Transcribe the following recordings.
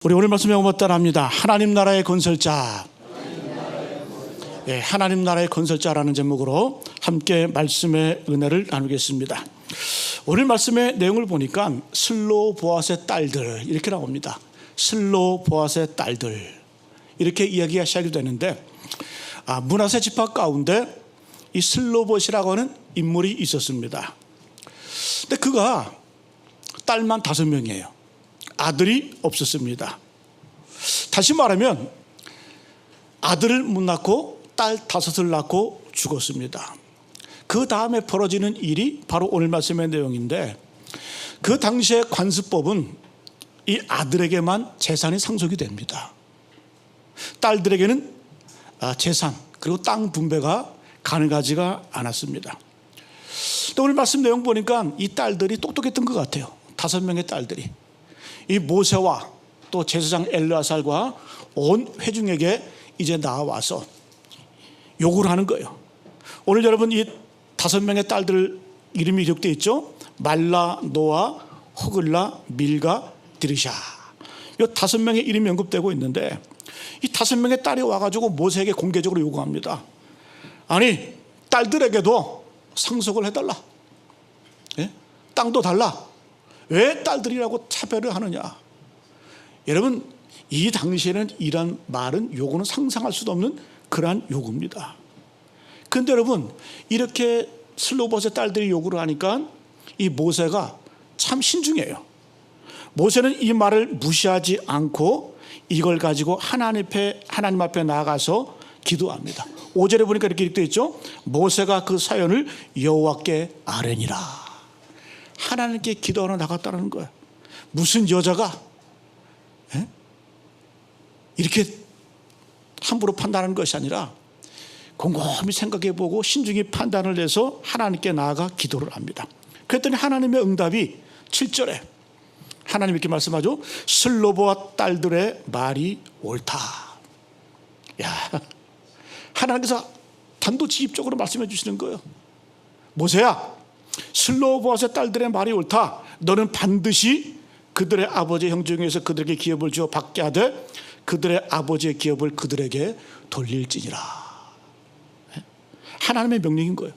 우리 오늘 말씀 영어 따라합니다. 하나님 나라의 건설자. 하나님 나라의 건설자라는 제목으로 함께 말씀의 은혜를 나누겠습니다. 오늘 말씀의 내용을 보니까 슬로보앗의 딸들 이렇게 나옵니다. 슬로보앗의 딸들 이렇게 이야기가 시작이 되는데 므낫세 지파 가운데 이 슬로보앗이라고 하는 인물이 있었습니다. 근데 그가 딸만 5명이에요. 아들이 없었습니다. 다시 말하면 아들을 못 낳고 딸 5을 낳고 죽었습니다. 그 다음에 벌어지는 일이 바로 오늘 말씀의 내용인데, 그 당시의 관습법은 이 아들에게만 재산이 상속이 됩니다. 딸들에게는 재산 그리고 땅 분배가 가능하지가 않았습니다. 또 오늘 말씀 내용 보니까 이 딸들이 똑똑했던 것 같아요. 5명의 딸들이 이 모세와 또 제사장 엘르아살과 온 회중에게 이제 나와서 요구를 하는 거예요. 오늘 여러분 이 5명의 딸들 이름이 기록되어 있죠. 말라, 노아, 호글라, 밀가, 디르샤. 이 5명의 이름이 언급되고 있는데, 이 5명의 딸이 와가지고 모세에게 공개적으로 요구합니다. 아니, 딸들에게도 상속을 해달라. 땅도 달라. 왜 딸들이라고 차별을 하느냐? 여러분, 이 당시에는 이런 말은, 요구는 상상할 수도 없는 그러한 요구입니다. 그런데 여러분, 이렇게 슬로보앗의 딸들이 요구를 하니까 이 모세가 참 신중해요. 모세는 이 말을 무시하지 않고 이걸 가지고 하나님 앞에 나아가서 기도합니다. 5절에 보니까 이렇게 되어 있죠. 모세가 그 사연을 여호와께 아뢰니라. 하나님께 기도하러 나갔다는 거예요. 무슨 여자가 이렇게 함부로 판단하는 것이 아니라 곰곰이 생각해보고 신중히 판단을 해서 하나님께 나아가 기도를 합니다. 그랬더니 하나님의 응답이 7절에 하나님 이렇게 말씀하죠. 슬로보앗 딸들의 말이 옳다. 하나님께서 단도직입적으로 말씀해 주시는 거예요. 모세야, 슬로보앗의 딸들의 말이 옳다. 너는 반드시 그들의 아버지 형제 중에서 그들에게 기업을 주어 받게 하되 그들의 아버지의 기업을 그들에게 돌릴지니라. 하나님의 명령인 거예요.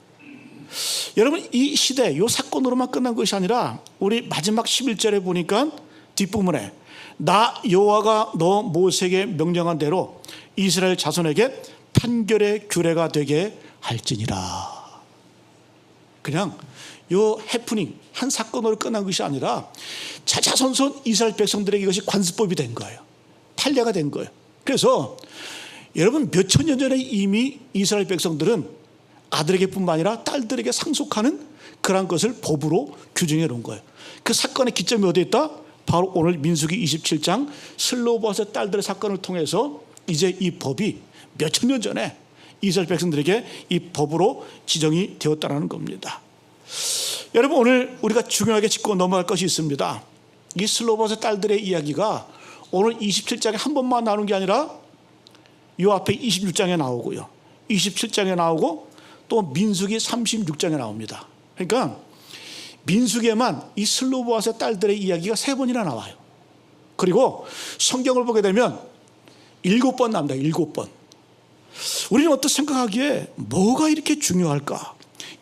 여러분, 이 시대 이 사건으로만 끝난 것이 아니라 우리 마지막 11절에 보니까 뒷부분에 나 여호와가 너 모세에게 명령한 대로 이스라엘 자손에게 판결의 규례가 되게 할지니라. 그냥 요 해프닝 한 사건으로 끝난 것이 아니라 자자손손 이스라엘 백성들에게 이것이 관습법이 된 거예요. 판례가 된 거예요. 그래서 여러분, 몇천 년 전에 이미 이스라엘 백성들은 아들에게 뿐만 아니라 딸들에게 상속하는 그런 것을 법으로 규정해 놓은 거예요. 그 사건의 기점이 어디에 있다? 바로 오늘 민수기 27장 슬로보앗의 딸들의 사건을 통해서 이제 이 법이 몇천 년 전에 이스라엘 백성들에게 이 법으로 지정이 되었다는 겁니다. 여러분, 오늘 우리가 중요하게 짚고 넘어갈 것이 있습니다. 이 슬로보앗의 딸들의 이야기가 오늘 27장에 한 번만 나오는 게 아니라 이 앞에 26장에 나오고요, 27장에 나오고 또 민수기 36장에 나옵니다. 그러니까 민수기에만 이 슬로보앗의 딸들의 이야기가 3번이나 나와요. 그리고 성경을 보게 되면 7번 나옵니다. 7번. 우리는 어떻게 생각하기에 뭐가 이렇게 중요할까?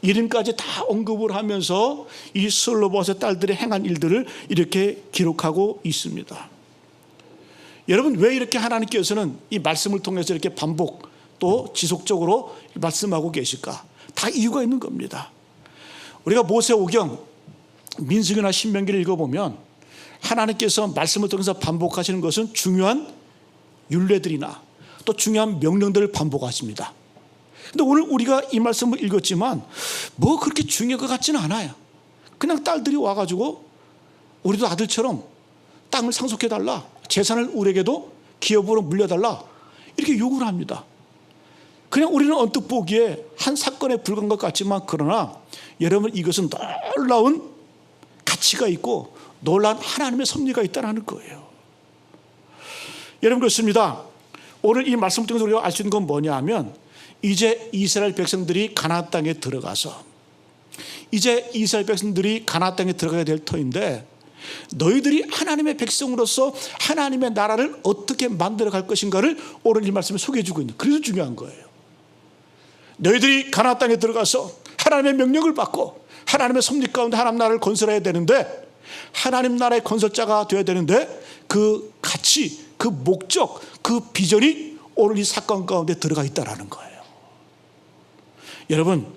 이름까지 다 언급을 하면서 이 슬로보앗의 딸들이 행한 일들을 이렇게 기록하고 있습니다. 여러분, 왜 이렇게 하나님께서는 이 말씀을 통해서 이렇게 반복 또 지속적으로 말씀하고 계실까? 다 이유가 있는 겁니다. 우리가 모세오경, 민수기나 신명기를 읽어보면 하나님께서 말씀을 통해서 반복하시는 것은 중요한 율례들이나 또 중요한 명령들을 반복하십니다. 근데 오늘 우리가 이 말씀을 읽었지만 뭐 그렇게 중요한 것 같지는 않아요. 그냥 딸들이 와가지고 우리도 아들처럼 땅을 상속해달라, 재산을 우리에게도 기업으로 물려달라, 이렇게 요구를 합니다. 그냥 우리는 언뜻 보기에 한 사건에 불과한 것 같지만, 그러나 여러분, 이것은 놀라운 가치가 있고 놀라운 하나님의 섭리가 있다는 거예요. 여러분, 그렇습니다. 오늘 이 말씀을 통해서 우리가 알 수 있는 건 뭐냐 하면, 이제 이스라엘 백성들이 가나안 땅에 들어가서 이제 이스라엘 백성들이 가나안 땅에 들어가야 될 터인데, 너희들이 하나님의 백성으로서 하나님의 나라를 어떻게 만들어갈 것인가를 오늘 이 말씀에 소개해주고 있는, 그래서 중요한 거예요. 너희들이 가나안 땅에 들어가서 하나님의 명령을 받고 하나님의 섭리 가운데 하나님 나라를 건설해야 되는데, 하나님 나라의 건설자가 되어야 되는데, 그 가치, 그 목적, 그 비전이 오늘 이 사건 가운데 들어가 있다는 거예요. 여러분,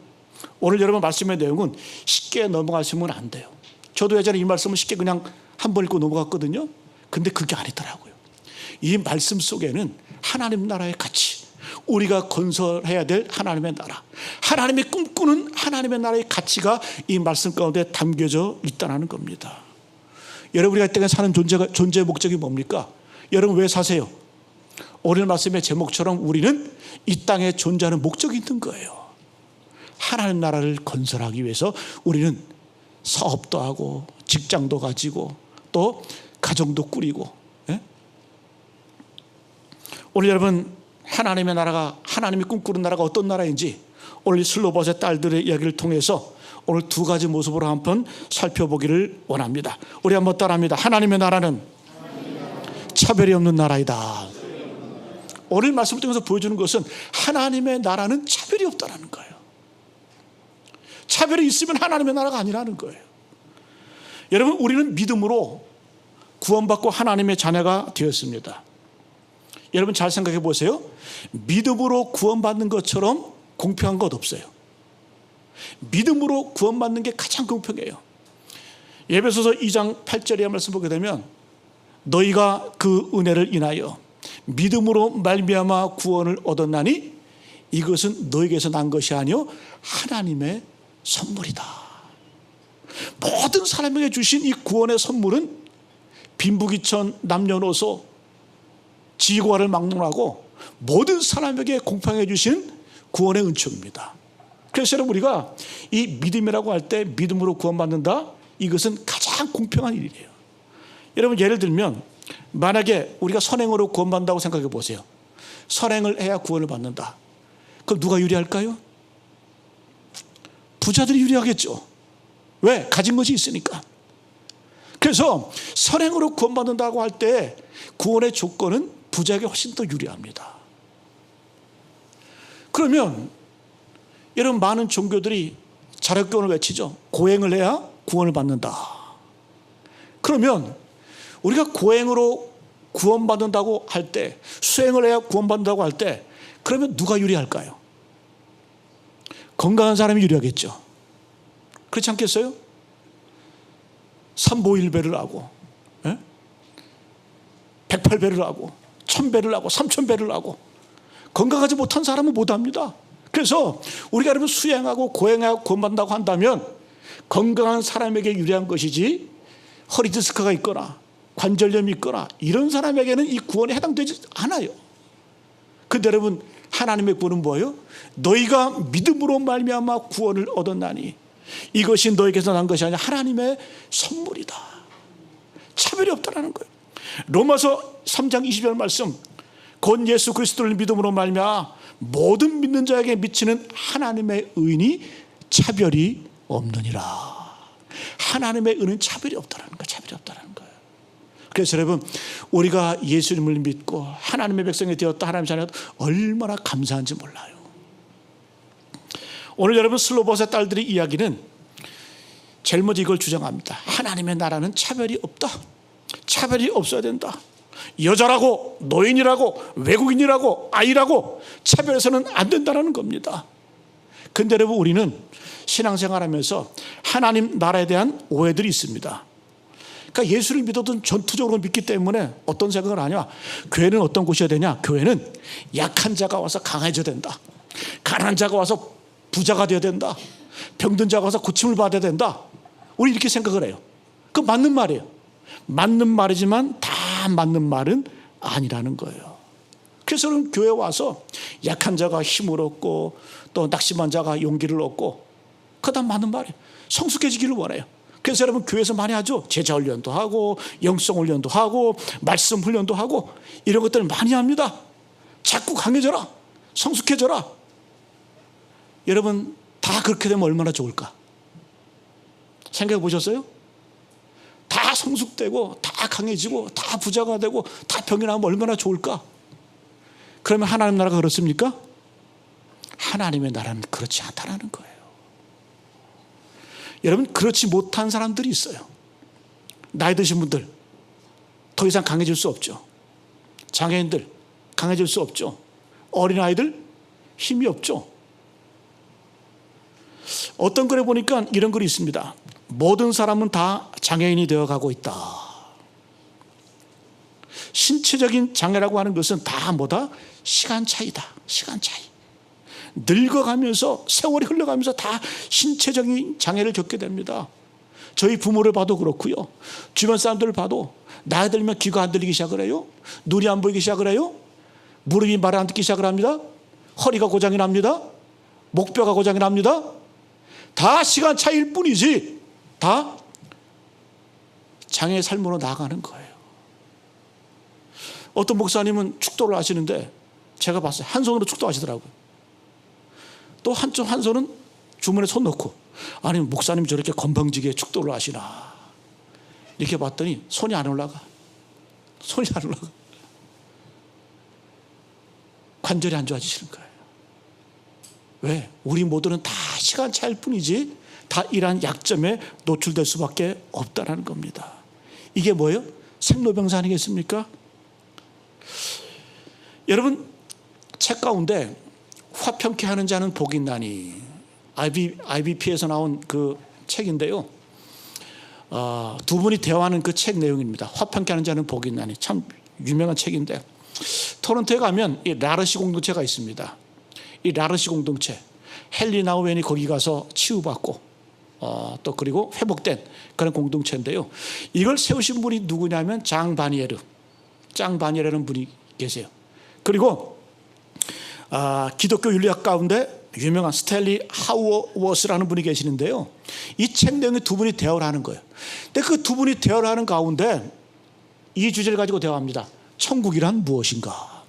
오늘 여러분 말씀의 내용은 쉽게 넘어가시면 안 돼요. 저도 예전에 이 말씀을 쉽게 그냥 한 번 읽고 넘어갔거든요. 근데 그게 아니더라고요. 이 말씀 속에는 하나님 나라의 가치, 우리가 건설해야 될 하나님의 나라, 하나님이 꿈꾸는 하나님의 나라의 가치가 이 말씀 가운데 담겨져 있다는 겁니다. 여러분, 우리가 이 땅에 사는 존재의 목적이 뭡니까? 여러분, 왜 사세요? 오늘 말씀의 제목처럼 우리는 이 땅에 존재하는 목적이 있는 거예요. 하나님 나라를 건설하기 위해서 우리는 사업도 하고 직장도 가지고 또 가정도 꾸리고, 예? 오늘 여러분, 하나님의 나라가, 하나님이 꿈꾸는 나라가 어떤 나라인지 오늘 이 슬로봇의 딸들의 이야기를 통해서 오늘 두 가지 모습으로 한번 살펴보기를 원합니다. 우리 한번 따라합니다. 하나님의 나라는 차별이 없는 나라이다. 오늘 말씀을 통해서 보여주는 것은 하나님의 나라는 차별이 없다는 거예요. 차별이 있으면 하나님의 나라가 아니라는 거예요. 여러분, 우리는 믿음으로 구원받고 하나님의 자녀가 되었습니다. 여러분 잘 생각해 보세요. 믿음으로 구원받는 것처럼 공평한 것 없어요. 믿음으로 구원받는 게 가장 공평해요. 에베소서 2장 8절의 말씀 보게 되면, 너희가 그 은혜를 인하여 믿음으로 말미암아 구원을 얻었나니 이것은 너희에게서 난 것이 아니요 하나님의 선물이다. 모든 사람에게 주신 이 구원의 선물은 빈부귀천, 남녀노소, 지고와를 막론하고 모든 사람에게 공평해 주신 구원의 은총입니다. 그래서 여러분, 우리가 이 믿음이라고 할 때 믿음으로 구원받는다, 이것은 가장 공평한 일이에요. 여러분, 예를 들면 만약에 우리가 선행으로 구원받는다고 생각해 보세요. 선행을 해야 구원을 받는다. 그럼 누가 유리할까요? 부자들이 유리하겠죠. 왜? 가진 것이 있으니까. 그래서 선행으로 구원받는다고 할 때 구원의 조건은 부자에게 훨씬 더 유리합니다. 그러면 여러분, 많은 종교들이 자력구원을 외치죠. 고행을 해야 구원을 받는다. 그러면 우리가 고행으로 구원받는다고 할 때, 수행을 해야 구원받는다고 할 때, 그러면 누가 유리할까요? 건강한 사람이 유리하겠죠. 그렇지 않겠어요? 삼보일배를 하고, 108배를 하고, 1000배를 하고, 3000배를 하고, 건강하지 못한 사람은 못합니다. 그래서 우리가 여러분 수행하고 고행하고 구원받는다고 한다면 건강한 사람에게 유리한 것이지, 허리 디스크가 있거나 관절염이 있거나 이런 사람에게는 이 구원에 해당되지 않아요. 근데 여러분, 하나님의 구원은 뭐예요? 너희가 믿음으로 말미암아 구원을 얻었나니 이것이 너에게서 난 것이 아니라 하나님의 선물이다. 차별이 없다라는 거예요. 로마서 3장 20절 말씀, 곧 예수 그리스도를 믿음으로 말미암아 모든 믿는 자에게 미치는 하나님의 의인이 차별이 없느니라. 하나님의 의는 차별이 없다라는 거예요. 차별이 없다라는 거예요. 그래서 여러분, 우리가 예수님을 믿고 하나님의 백성이 되었다, 하나님의 자녀가 얼마나 감사한지 몰라요. 오늘 여러분, 슬로봇의 딸들의 이야기는 제일 먼저 이걸 주장합니다. 하나님의 나라는 차별이 없다. 차별이 없어야 된다. 여자라고, 노인이라고, 외국인이라고, 아이라고 차별해서는 안 된다는 겁니다. 근데 여러분, 우리는 신앙생활하면서 하나님 나라에 대한 오해들이 있습니다. 그러니까 예수를 믿어도 전투적으로 믿기 때문에 어떤 생각을 하냐, 교회는 어떤 곳이어야 되냐, 교회는 약한 자가 와서 강해져야 된다, 가난한 자가 와서 부자가 되어야 된다, 병든 자가 와서 고침을 받아야 된다. 우리 이렇게 생각을 해요. 그거 맞는 말이에요. 맞는 말이지만 다 맞는 말은 아니라는 거예요. 그래서 교회에 와서 약한 자가 힘을 얻고 또 낙심한 자가 용기를 얻고, 그거 다 맞는 말이에요. 성숙해지기를 원해요. 그래서 여러분, 교회에서 많이 하죠. 제자 훈련도 하고 영성 훈련도 하고 말씀 훈련도 하고 이런 것들을 많이 합니다. 자꾸 강해져라, 성숙해져라. 여러분, 다 그렇게 되면 얼마나 좋을까 생각해 보셨어요? 다 다 성숙되고 다 강해지고 다 부자가 되고 다 병이 나면 얼마나 좋을까? 그러면 하나님 나라가 그렇습니까? 하나님의 나라는 그렇지 않다라는 거예요. 여러분, 그렇지 못한 사람들이 있어요. 나이 드신 분들 더 이상 강해질 수 없죠. 장애인들 강해질 수 없죠. 어린아이들 힘이 없죠. 어떤 글에 보니까 이런 글이 있습니다. 모든 사람은 다 장애인이 되어가고 있다. 신체적인 장애라고 하는 것은 다 뭐다? 시간 차이다. 시간 차이. 늙어가면서 세월이 흘러가면서 다 신체적인 장애를 겪게 됩니다. 저희 부모를 봐도 그렇고요. 주변 사람들을 봐도 나이 들면 귀가 안 들리기 시작을 해요. 눈이 안 보이기 시작을 해요. 무릎이 말을 안 듣기 시작을 합니다. 허리가 고장이 납니다. 목뼈가 고장이 납니다. 다 시간 차이일 뿐이지 다 장애의 삶으로 나아가는 거예요. 어떤 목사님은 축도를 하시는데 제가 봤어요. 한 손으로 축도하시더라고요. 또 한 손은 주머니에 손 넣고, 아니 목사님 저렇게 건방지게 축도를 하시나 이렇게 봤더니 손이 안 올라가. 손이 안 올라가. 관절이 안 좋아지시는 거예요. 왜? 우리 모두는 다 시간 차일 뿐이지 다 이러한 약점에 노출될 수밖에 없다는 겁니다. 이게 뭐예요? 생로병사 아니겠습니까? 여러분, 책 가운데 화평케 하는 자는 복이 있나니, IBP에서 나온 그 책인데요. 두 분이 대화하는 그 책 내용입니다. 화평케 하는 자는 복이 있나니. 참 유명한 책인데, 토론토에 가면 이 라르시 공동체가 있습니다. 이 라르시 공동체, 헨리 나우엔이 거기 가서 치유받고 또 그리고 회복된 그런 공동체인데요. 이걸 세우신 분이 누구냐면 장 바니에르라는 분이 계세요. 그리고 기독교 윤리학 가운데 유명한 스탠리 하우어워스라는 분이 계시는데요. 이 책 내용에 두 분이 대화를 하는 거예요. 근데 그 두 분이 대화를 하는 가운데 이 주제를 가지고 대화합니다. 천국이란 무엇인가?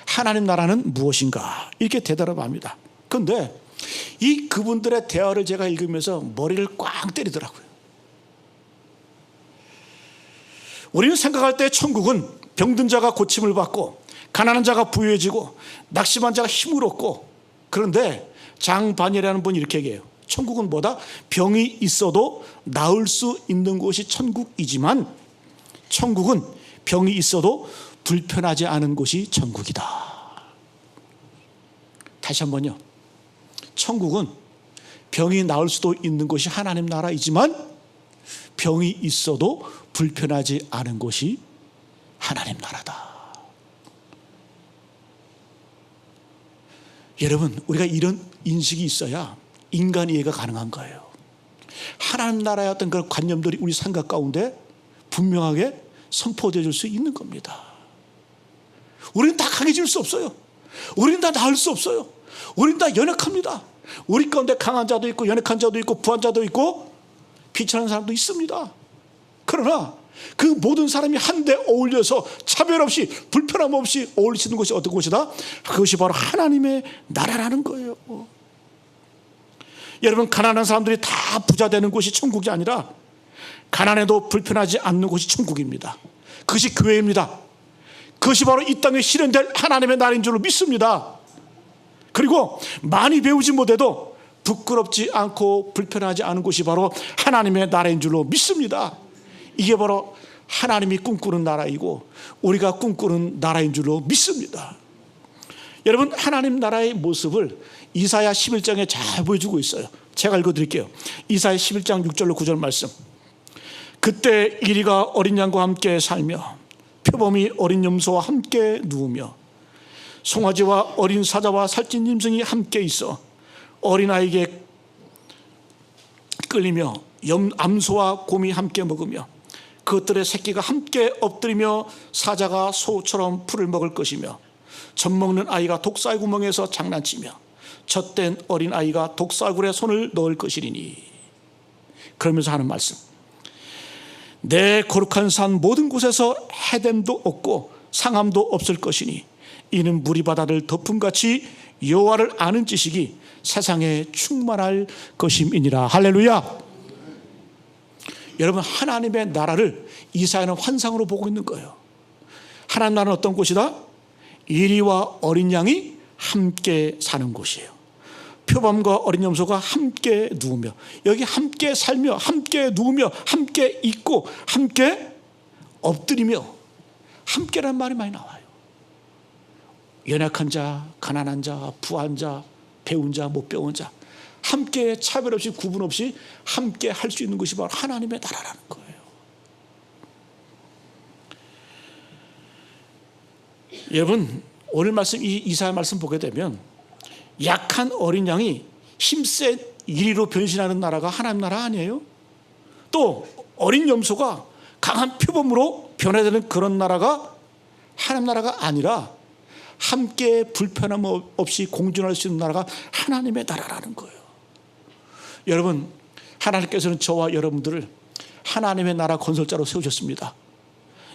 하나님 나라는 무엇인가? 이렇게 대답을 합니다. 그런데 이 그분들의 대화를 제가 읽으면서 머리를 꽝 때리더라고요. 우리는 생각할 때 천국은 병든 자가 고침을 받고 가난한 자가 부유해지고 낙심한 자가 힘을 얻고, 그런데 장반이라는 분이 이렇게 얘기해요. 천국은 뭐다? 병이 있어도 나을 수 있는 곳이 천국이지만 천국은 병이 있어도 불편하지 않은 곳이 천국이다. 다시 한번요. 천국은 병이 나을 수도 있는 곳이 하나님 나라이지만 병이 있어도 불편하지 않은 곳이 하나님 나라다. 여러분, 우리가 이런 인식이 있어야 인간 이해가 가능한 거예요. 하나님 나라의 어떤 그런 관념들이 우리 생각 가운데 분명하게 선포되어질 수 있는 겁니다. 우리는 다 강해질 수 없어요. 우리는 다 나을 수 없어요. 우리는 다 연약합니다. 우리 가운데 강한 자도 있고 연약한 자도 있고 부한 자도 있고 비천한 사람도 있습니다. 그러나 그 모든 사람이 한데 어울려서 차별 없이 불편함 없이 어울리시는 곳이 어떤 곳이다? 그것이 바로 하나님의 나라라는 거예요. 여러분, 가난한 사람들이 다 부자 되는 곳이 천국이 아니라 가난해도 불편하지 않는 곳이 천국입니다. 그것이 교회입니다. 그것이 바로 이 땅에 실현될 하나님의 나라인 줄로 믿습니다. 그리고 많이 배우지 못해도 부끄럽지 않고 불편하지 않은 곳이 바로 하나님의 나라인 줄로 믿습니다. 이게 바로 하나님이 꿈꾸는 나라이고 우리가 꿈꾸는 나라인 줄로 믿습니다. 여러분, 하나님 나라의 모습을 이사야 11장에 잘 보여주고 있어요. 제가 읽어드릴게요. 이사야 11장 6절로 9절 말씀. 그때 이리가 어린 양과 함께 살며 표범이 어린 염소와 함께 누우며 송아지와 어린 사자와 살찐 짐승이 함께 있어 어린아이에게 끌리며 암소와 곰이 함께 먹으며 그것들의 새끼가 함께 엎드리며 사자가 소처럼 풀을 먹을 것이며 젖먹는 아이가 독사의 구멍에서 장난치며 젖된 어린아이가 독사굴에 손을 넣을 것이리니. 그러면서 하는 말씀. 내 거룩한 산 모든 곳에서 해됨도 없고 상함도 없을 것이니 이는 물이 바다를 덮음같이 여호와를 아는 지식이 세상에 충만할 것임이니라. 할렐루야. 여러분, 하나님의 나라를 이사야는 환상으로 보고 있는 거예요. 하나님 나라는 어떤 곳이다? 이리와 어린 양이 함께 사는 곳이에요. 표범과 어린 염소가 함께 누우며, 여기 함께 살며, 함께 누우며, 함께 있고, 함께 엎드리며, 함께라는 말이 많이 나와요. 연약한 자, 가난한 자, 부한 자, 배운 자, 못 배운 자, 함께 차별 없이 구분 없이 함께 할 수 있는 것이 바로 하나님의 나라라는 거예요. 여러분, 오늘 말씀, 이 이사야 말씀 보게 되면 약한 어린 양이 힘센 이리로 변신하는 나라가 하나님 나라 아니에요? 또 어린 염소가 강한 표범으로 변화되는 그런 나라가 하나님 나라가 아니라 함께 불편함 없이 공존할 수 있는 나라가 하나님의 나라라는 거예요. 여러분, 하나님께서는 저와 여러분들을 하나님의 나라 건설자로 세우셨습니다.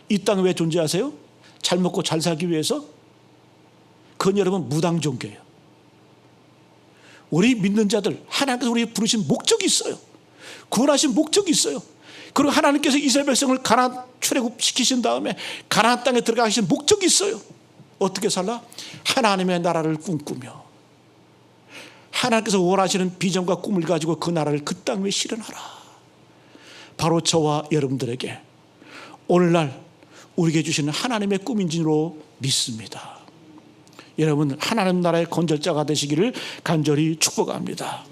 이 땅에 왜 존재하세요? 잘 먹고 잘 살기 위해서? 그건 여러분 무당 종교예요. 우리 믿는 자들, 하나님께서 우리 부르신 목적이 있어요. 구원하신 목적이 있어요. 그리고 하나님께서 이스라엘 백성을 가나안 출애굽시키신 다음에 가나안 땅에 들어가신 목적이 있어요. 어떻게 살라? 하나님의 나라를 꿈꾸며 하나님께서 원하시는 비전과 꿈을 가지고 그 나라를 그 땅 위에 실현하라. 바로 저와 여러분들에게 오늘날 우리에게 주시는 하나님의 꿈인 줄로 믿습니다. 여러분, 하나님 나라의 건설자가 되시기를 간절히 축복합니다.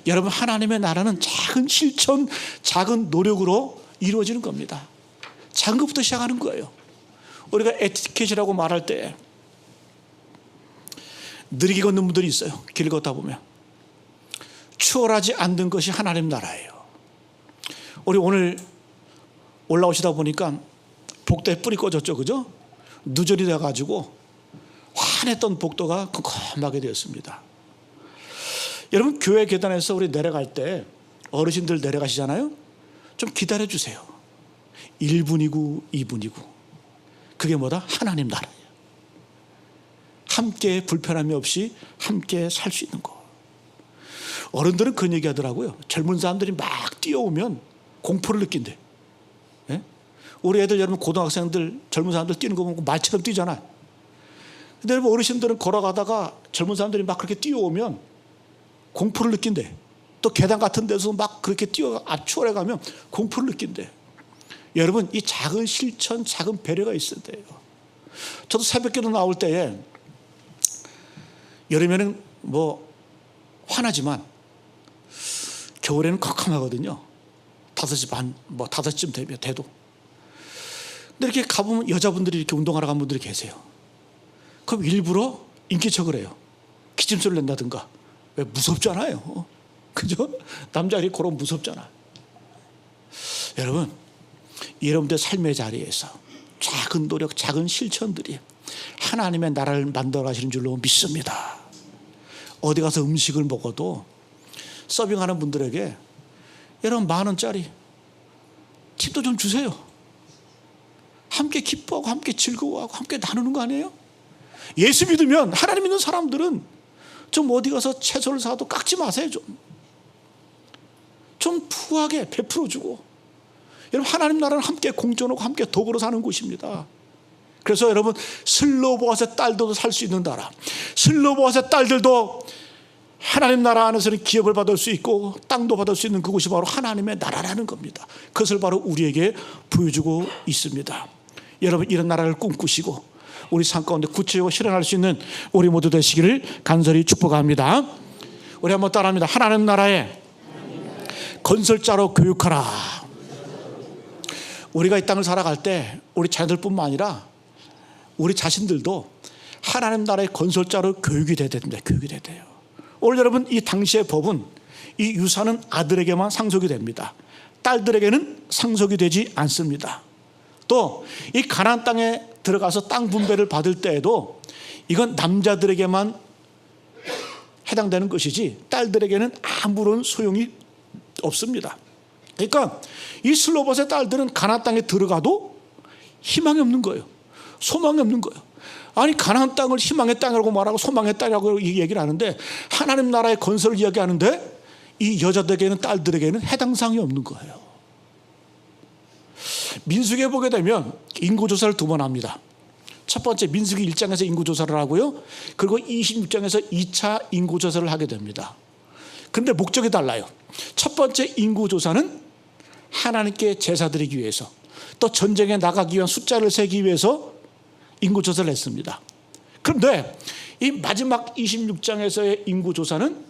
여러분, 하나님의 나라는 작은 실천, 작은 노력으로 이루어지는 겁니다. 작은 것부터 시작하는 거예요. 우리가 에티켓이라고 말할 때 느리게 걷는 분들이 있어요. 길 걷다 보면 추월하지 않는 것이 하나님 나라예요. 우리 오늘 올라오시다 보니까 복도에 뿔이 꺼졌죠, 그죠? 누전이 돼가지고 환했던 복도가 컴컴하게 되었습니다. 여러분, 교회 계단에서 우리 내려갈 때 어르신들 내려가시잖아요. 좀 기다려 주세요. 1분이고 2분이고. 그게 뭐다? 하나님 나라예요. 함께 불편함이 없이 함께 살 수 있는 거. 어른들은 그런 얘기 하더라고요. 젊은 사람들이 막 뛰어오면 공포를 느낀대. 예? 우리 애들, 여러분 고등학생들, 젊은 사람들 뛰는 거 보면 말처럼 뛰잖아요. 근데 여러분, 어르신들은 걸어가다가 젊은 사람들이 막 그렇게 뛰어오면 공포를 느낀대. 또 계단 같은 데서 막 그렇게 뛰어 압축해 가면 공포를 느낀대. 여러분, 이 작은 실천, 작은 배려가 있어야 돼요. 저도 새벽기도 나올 때에 여름에는 뭐 환하지만 겨울에는 컴컴하거든요. 5시 반, 뭐 5시쯤 되면 돼도. 근데 이렇게 가보면 여자분들이 이렇게 운동하러 간 분들이 계세요. 그럼 일부러 인기척을 해요. 기침소리를 낸다든가. 왜? 무섭잖아요. 그죠? 남자들이 그런 무섭잖아. 여러분, 여러분들 삶의 자리에서 작은 노력, 작은 실천들이 하나님의 나라를 만들어 가시는 줄로 믿습니다. 어디 가서 음식을 먹어도 서빙하는 분들에게 여러분 10,000원짜리 팁도 좀 주세요. 함께 기뻐하고 함께 즐거워하고 함께 나누는 거 아니에요? 예수 믿으면, 하나님 믿는 사람들은 좀 어디 가서 채소를 사도 깎지 마세요. 좀 푸하게 베풀어주고. 여러분, 하나님 나라는 함께 공존하고 함께 더불어 사는 곳입니다. 그래서 여러분, 슬로보아스의 딸도 살 수 있는 나라, 슬로보아스의 딸들도 하나님 나라 안에서는 기업을 받을 수 있고 땅도 받을 수 있는 그곳이 바로 하나님의 나라라는 겁니다. 그것을 바로 우리에게 보여주고 있습니다. 여러분, 이런 나라를 꿈꾸시고 우리 삶 가운데 구체적으로 실현할 수 있는 우리 모두 되시기를 간절히 축복합니다. 우리 한번 따라합니다. 하나님 나라의 건설자로 교육하라. 우리가 이 땅을 살아갈 때 우리 자녀들뿐만 아니라 우리 자신들도 하나님 나라의 건설자로 교육이 돼야 됩니다. 교육이 돼야 돼요. 오늘 여러분, 이 당시의 법은 이 유산은 아들에게만 상속이 됩니다. 딸들에게는 상속이 되지 않습니다. 또 이 가나안 땅에 들어가서 땅 분배를 받을 때에도 이건 남자들에게만 해당되는 것이지 딸들에게는 아무런 소용이 없습니다. 그러니까 이 슬로봇의 딸들은 가나안 땅에 들어가도 희망이 없는 거예요. 소망이 없는 거예요. 아니, 가나안 땅을 희망의 땅이라고 말하고 소망의 땅이라고 얘기를 하는데 하나님 나라의 건설을 이야기하는데 이 여자들에게는, 딸들에게는 해당 사항이 없는 거예요. 민수기에 보게 되면 인구조사를 두 번 합니다. 첫 번째 민수기 1장에서 인구조사를 하고요. 그리고 26장에서 2차 인구조사를 하게 됩니다. 그런데 목적이 달라요. 첫 번째 인구조사는 하나님께 제사 드리기 위해서, 또 전쟁에 나가기 위한 숫자를 세기 위해서 인구조사를 했습니다. 그런데 이 마지막 26장에서의 인구조사는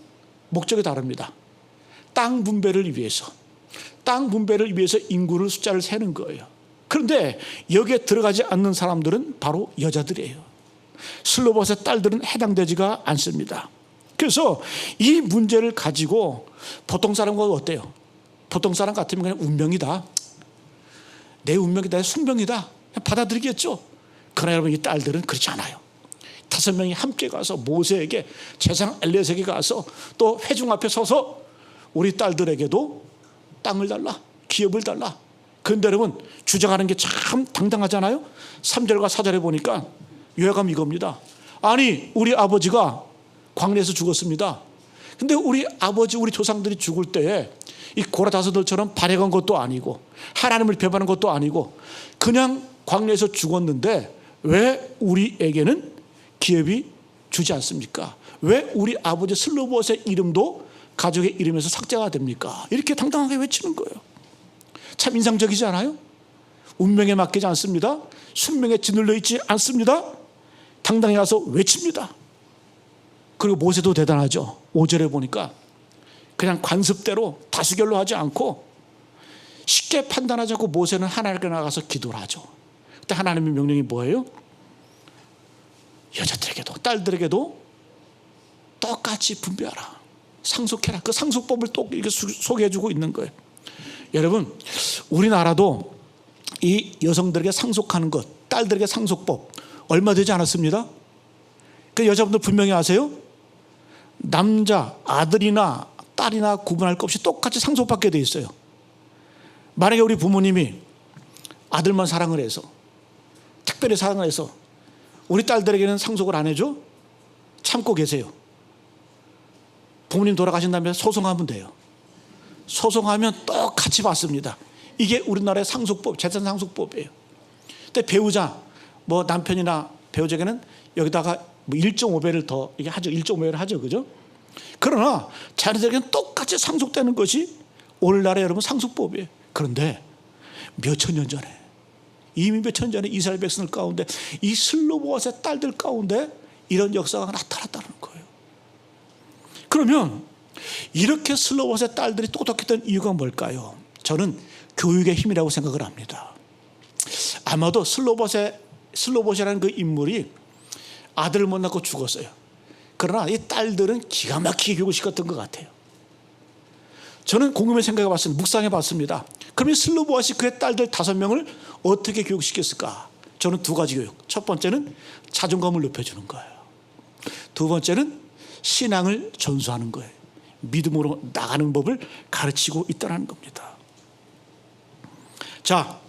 목적이 다릅니다. 땅 분배를 위해서, 땅 분배를 위해서 인구를 숫자를 세는 거예요. 그런데 여기에 들어가지 않는 사람들은 바로 여자들이에요. 슬로봇의 딸들은 해당되지가 않습니다. 그래서 이 문제를 가지고 보통 사람과 어때요? 보통 사람 같으면 그냥 운명이다, 내 운명이다, 숙명이다 받아들이겠죠. 그러나 여러분, 이 딸들은 그렇지 않아요. 5명이 함께 가서 모세에게, 제사장 엘리야에게 가서 또 회중 앞에 서서 우리 딸들에게도 땅을 달라, 기업을 달라. 그런데 여러분, 주장하는 게 참 당당하잖아요. 3절과 4절에 보니까 요약하면 이겁니다. 아니, 우리 아버지가 광야에서 죽었습니다. 근데 우리 아버지, 우리 조상들이 죽을 때에 이 고라다스들처럼 발해간 것도 아니고 하나님을 배반한 것도 아니고 그냥 광야에서 죽었는데 왜 우리에게는 기업이 주지 않습니까? 왜 우리 아버지 슬로봇의 이름도 가족의 이름에서 삭제가 됩니까? 이렇게 당당하게 외치는 거예요. 참 인상적이지 않아요? 운명에 맡기지 않습니다. 숙명에 짓눌려 있지 않습니다. 당당히 가서 외칩니다. 그리고 모세도 대단하죠. 5절에 보니까 그냥 관습대로 다수결로 하지 않고 쉽게 판단하지 않고 모세는 하나님께 나가서 기도를 하죠. 그때 하나님의 명령이 뭐예요? 여자들에게도 딸들에게도 똑같이 분배하라, 상속해라. 그 상속법을 또 이렇게 소개해주고 있는 거예요. 여러분, 우리나라도 이 여성들에게 상속하는 것, 딸들에게 상속법 얼마 되지 않았습니다. 그 여자분들 분명히 아세요? 남자, 아들이나 딸이나 구분할 것 없이 똑같이 상속받게 돼 있어요. 만약에 우리 부모님이 아들만 사랑을 해서, 특별히 사랑을 해서 우리 딸들에게는 상속을 안 해줘? 참고 계세요. 부모님 돌아가신 다음에 소송하면 돼요. 소송하면 똑같이 받습니다. 이게 우리나라의 상속법, 재산 상속법이에요. 근데 배우자, 뭐 남편이나 배우자에게는 여기다가 뭐 1.5배를 더 이게 하죠. 1.5배를 하죠. 그죠? 그러나 자녀들에게는 똑같이 상속되는 것이 오늘날의 여러분 상속법이에요. 그런데 몇천 년 전에, 이미 몇천 년 전에 이스라엘 백성들 가운데, 이 슬로봇의 딸들 가운데 이런 역사가 나타났다는 거예요. 그러면 이렇게 슬로봇의 딸들이 똑똑했던 이유가 뭘까요? 저는 교육의 힘이라고 생각을 합니다. 아마도 슬로봇이라는 그 인물이 아들을 못 낳고 죽었어요. 그러나 이 딸들은 기가 막히게 교육을 시켰던 것 같아요. 저는 곰곰이 생각해 봤습니다. 묵상해 봤습니다. 그럼 이 슬로봇이 그의 딸들 5명을 어떻게 교육시켰을까? 저는 2가지 교육. 첫 번째는 자존감을 높여주는 거예요. 두 번째는 신앙을 전수하는 거예요. 믿음으로 나가는 법을 가르치고 있다는 겁니다. 자,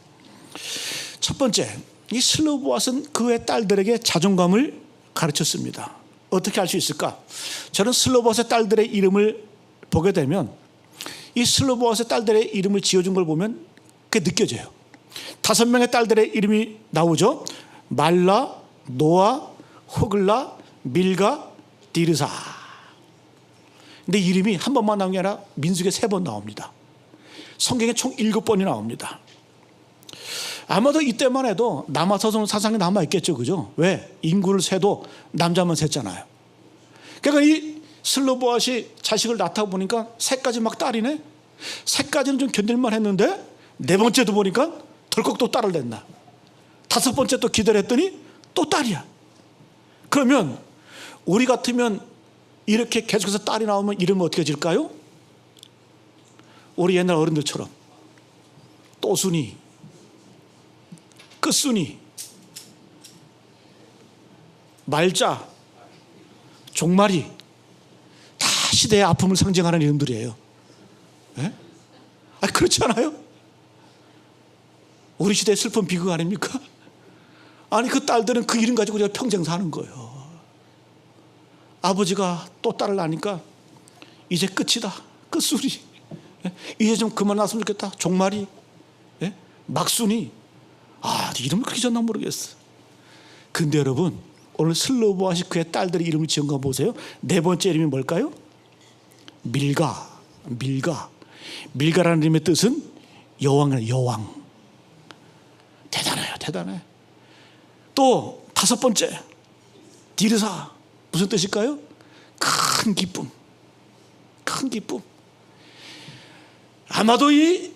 첫 번째, 이 슬로봇은 그의 딸들에게 자존감을 가르쳤습니다. 어떻게 할 수 있을까? 저는 슬로봇의 딸들의 이름을 보게 되면, 이 슬로봇의 딸들의 이름을 지어준 걸 보면 그게 느껴져요. 5명의 딸들의 이름이 나오죠. 말라, 노아, 호글라, 밀가, 디르사. 근데 이름이 한 번만 나온 게 아니라 민수기에 3번 나옵니다. 성경에 총 7번이 나옵니다. 아마도 이때만 해도 남아서는 사상이 남아있겠죠. 그죠? 왜? 인구를 세도 남자만 셌잖아요. 그러니까 이 슬로봇이 자식을 낳다 보니까 3가지 막 딸이네. 3가지는 좀 견딜만 했는데 4번째도 보니까 덜컥 또 딸을 냈나. 5번째 또 기다렸더니 또 딸이야. 그러면 우리 같으면 이렇게 계속해서 딸이 나오면 이름은 어떻게 질까요? 우리 옛날 어른들처럼 또순이, 끝순이, 말자, 종말이 다 시대의 아픔을 상징하는 이름들이에요. 네? 그렇지 않아요? 우리 시대의 슬픈 비극 아닙니까? 아니, 그 딸들은 그 이름 가지고 우리가 평생 사는 거예요. 아버지가 또 딸을 낳으니까 이제 끝이다, 끝술이, 이제 좀 그만 났으면 좋겠다, 종말이, 막순이, 이름을 그렇게 졌나 모르겠어. 근데 여러분, 오늘 슬로보아시 그의 딸들이 이름을 지은 거 보세요. 네 번째 이름이 뭘까요? 밀가. 밀가라는 이름의 뜻은 여왕. 대단해요, 대단해. 또 다섯 번째, 디르사. 무슨 뜻일까요? 큰 기쁨. 아마도 이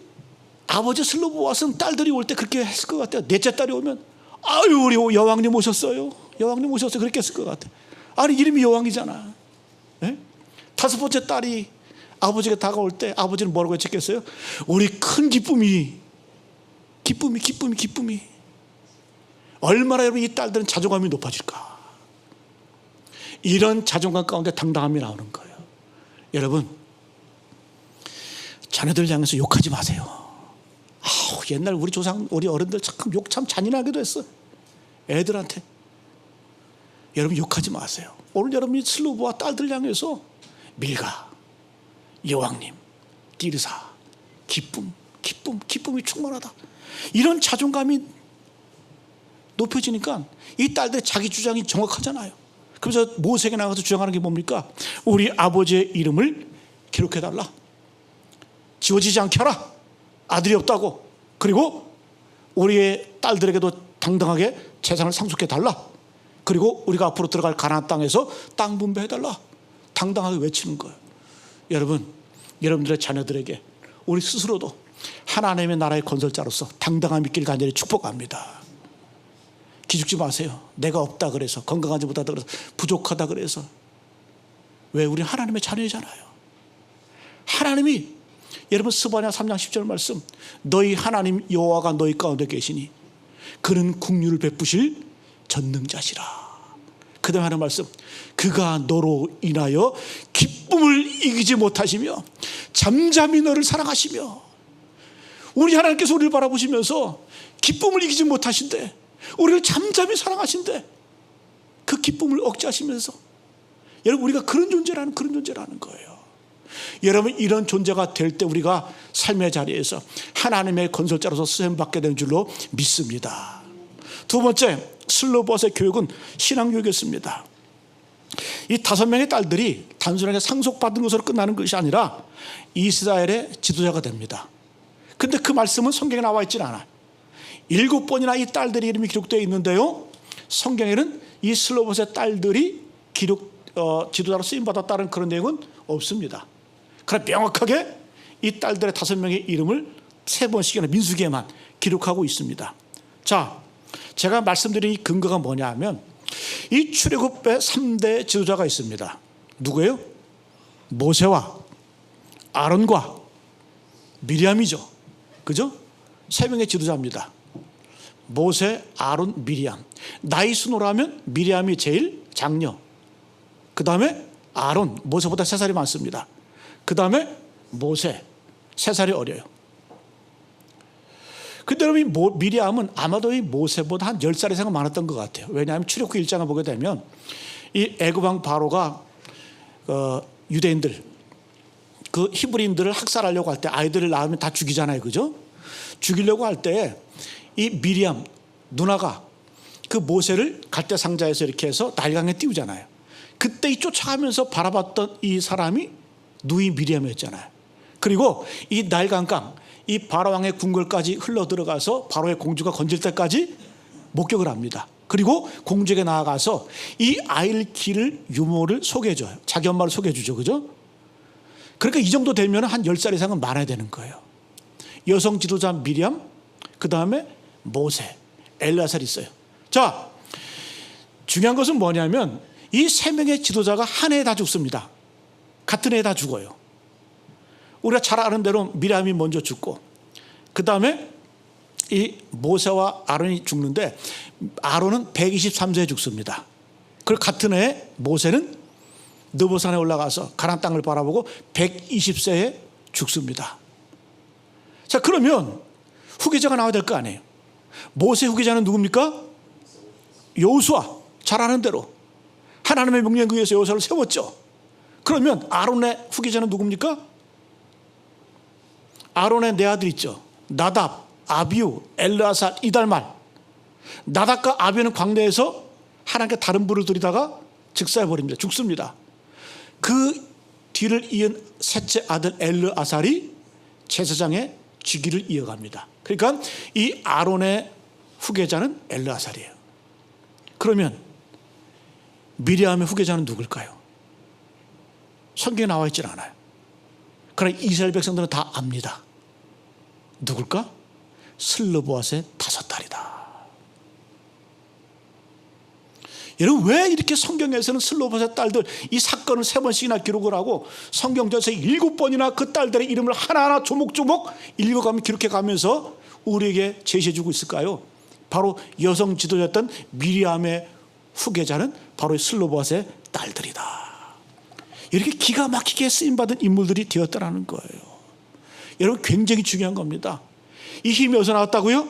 아버지 슬로보아스는 딸들이 올 때 그렇게 했을 것 같아요. 넷째 딸이 오면, 아유, 우리 여왕님 오셨어요. 그렇게 했을 것 같아요. 아니, 이름이 여왕이잖아. 네? 다섯 번째 딸이 아버지가 다가올 때 아버지는 뭐라고 외쳤겠어요? 우리 큰 기쁨이. 얼마나 여러분 이 딸들은 자존감이 높아질까. 이런 자존감 가운데 당당함이 나오는 거예요. 여러분, 자녀들 향해서 욕하지 마세요. 옛날 우리 어른들 욕 참 잔인하게도 했어. 애들한테. 여러분, 욕하지 마세요. 오늘 여러분이 슬로보와 딸들 향해서 밀가, 여왕님, 디르사, 기쁨이 충만하다. 이런 자존감이 높여지니까 이 딸들의 자기 주장이 정확하잖아요. 그래서 모세에게 나가서 주장하는 게 뭡니까? 우리 아버지의 이름을 기록해달라. 지워지지 않게 하라. 아들이 없다고. 그리고 우리의 딸들에게도 당당하게 재산을 상속해달라. 그리고 우리가 앞으로 들어갈 가나안 땅에서 땅 분배해달라. 당당하게 외치는 거예요. 여러분, 여러분들의 자녀들에게 우리 스스로도 하나님의 나라의 건설자로서 당당함 있기를 간절히 축복합니다. 기죽지 마세요. 내가 없다 그래서, 건강하지 못하다 그래서, 부족하다 그래서. 왜? 우리 하나님의 자녀잖아요. 하나님이, 여러분, 스바냐 3장 10절 말씀, 너희 하나님 여호와가 너희 가운데 계시니 그는 긍휼을 베푸실 전능자시라. 그 다음에 하는 말씀, 그가 너로 인하여 기쁨을 이기지 못하시며 잠잠히 너를 사랑하시며. 우리 하나님께서 우리를 바라보시면서 기쁨을 이기지 못하신대. 우리를 잠잠히 사랑하신대. 그 기쁨을 억제하시면서. 여러분, 우리가 그런 존재라는 거예요. 여러분, 이런 존재가 될 때 우리가 삶의 자리에서 하나님의 건설자로서 쓰임받게 되는 줄로 믿습니다. 두 번째, 슬로보아스의 교육은 신앙교육이었습니다. 이 5명의 딸들이 단순하게 상속받은 것으로 끝나는 것이 아니라 이스라엘의 지도자가 됩니다. 근데 그 말씀은 성경에 나와 있지는 않아요. 7번이나 이 딸들의 이름이 기록되어 있는데요, 성경에는 이 슬로보아스의 딸들이 지도자로 쓰임받았다는 그런 내용은 없습니다. 그러나 명확하게 이 딸들의 5명의 이름을 3번씩이나 민수기에만 기록하고 있습니다. 자, 제가 말씀드린 이 근거가 뭐냐 하면, 이 출애굽의 3대 지도자가 있습니다. 누구예요? 모세와 아론과 미리암이죠. 그죠? 3명의 지도자입니다. 모세, 아론, 미리암. 나이 순으로 하면 미리암이 제일 장녀. 그 다음에 아론, 모세보다 3살이 많습니다. 그 다음에 모세, 3살이 어려요. 근데 여러분, 미리암은 아마도 이 모세보다 한 10살 이상 많았던 것 같아요. 왜냐하면 출애굽기 1장을 보게 되면 이 애굽왕 바로가 유대인들, 그 히브리인들을 학살하려고 할 때 아이들을 낳으면 다 죽이잖아요. 그죠? 죽이려고 할 때 이 미리암 누나가 그 모세를 갈대 상자에서 이렇게 해서 나일강에 띄우잖아요. 그때 이 쫓아가면서 바라봤던 이 사람이 누이 미리암이었잖아요. 그리고 이 나일강강, 이 바로왕의 궁궐까지 흘러 들어가서 바로의 공주가 건질 때까지 목격을 합니다. 그리고 공주에게 나아가서 이 아이를 기를 유모를 소개해줘요. 자기 엄마를 소개해주죠. 그죠? 그러니까 이 정도 되면 한 10살 이상은 많아야 되는 거예요. 여성 지도자 미리암, 그 다음에 모세, 엘리야살이 있어요. 자, 중요한 것은 뭐냐면 이 3명의 지도자가 한 해에 다 죽습니다. 같은 해에 다 죽어요. 우리가 잘 아는 대로 미리암이 먼저 죽고, 그 다음에 이 모세와 아론이 죽는데, 아론은 123세에 죽습니다. 그리고 같은 해에 모세는 느보산에 올라가서 가나안 땅을 바라보고 120세에 죽습니다. 자, 그러면 후계자가 나와야 될 거 아니에요. 모세 후계자는 누굽니까? 여호수아. 잘 아는 대로 하나님의 명령에 의해서 여호수아를 세웠죠. 그러면 아론의 후계자는 누굽니까? 아론의 네 아들 있죠. 나답, 아비우, 엘르아살, 이달말. 나답과 아비우는 광야에서 하나님께 다른 불을 들이다가 즉사해버립니다. 죽습니다. 그 뒤를 이은 셋째 아들 엘르아살이 제사장의 직위를 이어갑니다. 그러니까 이 아론의 후계자는 엘르아살이에요. 그러면 미리암의 후계자는 누굴까요? 성경에 나와 있질 않아요. 그러나 이스라엘 백성들은 다 압니다. 누굴까? 슬르보앗의 5딸이다. 여러분, 왜 이렇게 성경에서는 슬로보앗의 딸들 이 사건을 3번씩이나 기록을 하고 성경 전체에 7번이나 그 딸들의 이름을 하나하나 조목조목 읽어가며 기록해가면서 우리에게 제시해주고 있을까요? 바로 여성 지도자였던 미리암의 후계자는 바로 슬로보앗의 딸들이다. 이렇게 기가 막히게 쓰임받은 인물들이 되었다는 거예요. 여러분, 굉장히 중요한 겁니다. 이 힘이 어디서 나왔다고요?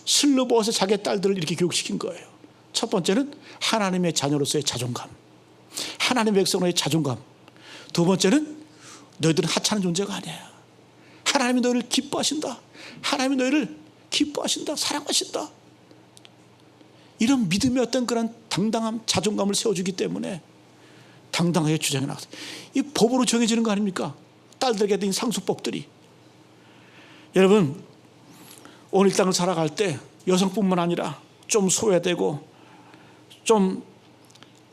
슬로보앗의 자기 딸들을 이렇게 교육시킨 거예요. 첫 번째는 하나님의 자녀로서의 자존감, 하나님의 백성으로의 자존감. 두 번째는 너희들은 하찮은 존재가 아니야. 하나님이 너희를 기뻐하신다. 하나님이 너희를 기뻐하신다. 사랑하신다. 이런 믿음의 어떤 그런 당당함, 자존감을 세워주기 때문에 당당하게 주장해 나갔어요. 이 법으로 정해지는 거 아닙니까? 딸들에게 된 상수법들이. 여러분, 오늘 이 땅을 살아갈 때 여성뿐만 아니라 좀 소외되고 좀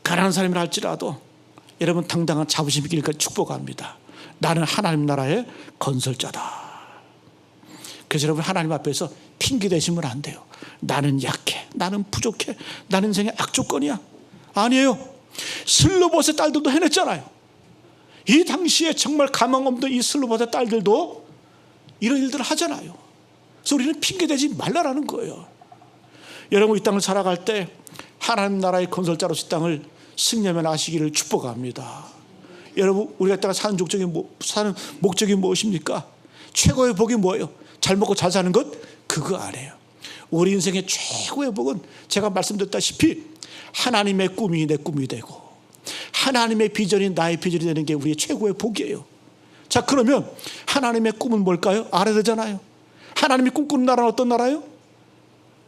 가난한 사람이라 할지라도 여러분 당당한 자부심 있기를 축복합니다. 나는 하나님 나라의 건설자다. 그래서 여러분, 하나님 앞에서 핑계 대시면 안 돼요. 나는 약해, 나는 부족해, 나는 인생의 악조건이야. 아니에요. 슬로보앗의 딸들도 해냈잖아요. 이 당시에 정말 가망 없는 이 슬로보앗의 딸들도 이런 일들을 하잖아요. 그래서 우리는 핑계 대지 말라라는 거예요. 여러분, 이 땅을 살아갈 때 하나님 나라의 건설자로서 이 땅을 승리하며 나시기를 축복합니다. 여러분, 우리가 이 땅을 사는 목적이 무엇입니까? 최고의 복이 뭐예요? 잘 먹고 잘 사는 것? 그거 아니에요. 우리 인생의 최고의 복은 제가 말씀드렸다시피 하나님의 꿈이 내 꿈이 되고 하나님의 비전이 나의 비전이 되는 게 우리의 최고의 복이에요. 자, 그러면 하나님의 꿈은 뭘까요? 알아야 되잖아요. 하나님이 꿈꾸는 나라는 어떤 나라예요?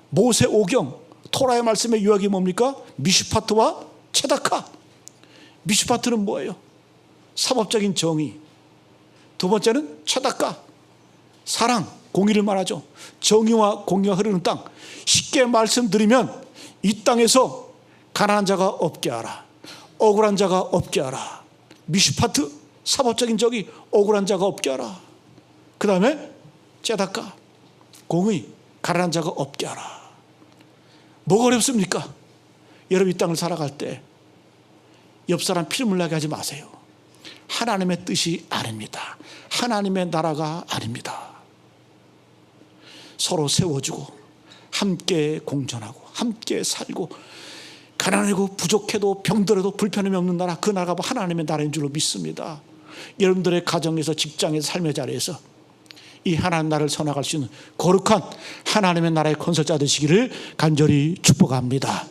모세 오경 토라의 말씀의 요약이 뭡니까? 미슈파트와 체다카. 미슈파트는 뭐예요? 사법적인 정의. 두 번째는 체다카, 사랑, 공의를 말하죠. 정의와 공의가 흐르는 땅. 쉽게 말씀드리면 이 땅에서 가난한 자가 없게 하라, 억울한 자가 없게 하라. 미슈파트, 사법적인 정의, 억울한 자가 없게 하라. 그 다음에 체다카, 공의, 가난한 자가 없게 하라. 뭐가 어렵습니까? 여러분, 이 땅을 살아갈 때 옆 사람 피를 나게 하지 마세요. 하나님의 뜻이 아닙니다. 하나님의 나라가 아닙니다. 서로 세워주고 함께 공존하고 함께 살고 가난하고 부족해도 병들어도 불편함이 없는 나라, 그 나라가 하나님의 나라인 줄로 믿습니다. 여러분들의 가정에서, 직장에서, 삶의 자리에서 이 하나님 나라를 선악할 수 있는 거룩한 하나님의 나라의 건설자 되시기를 간절히 축복합니다.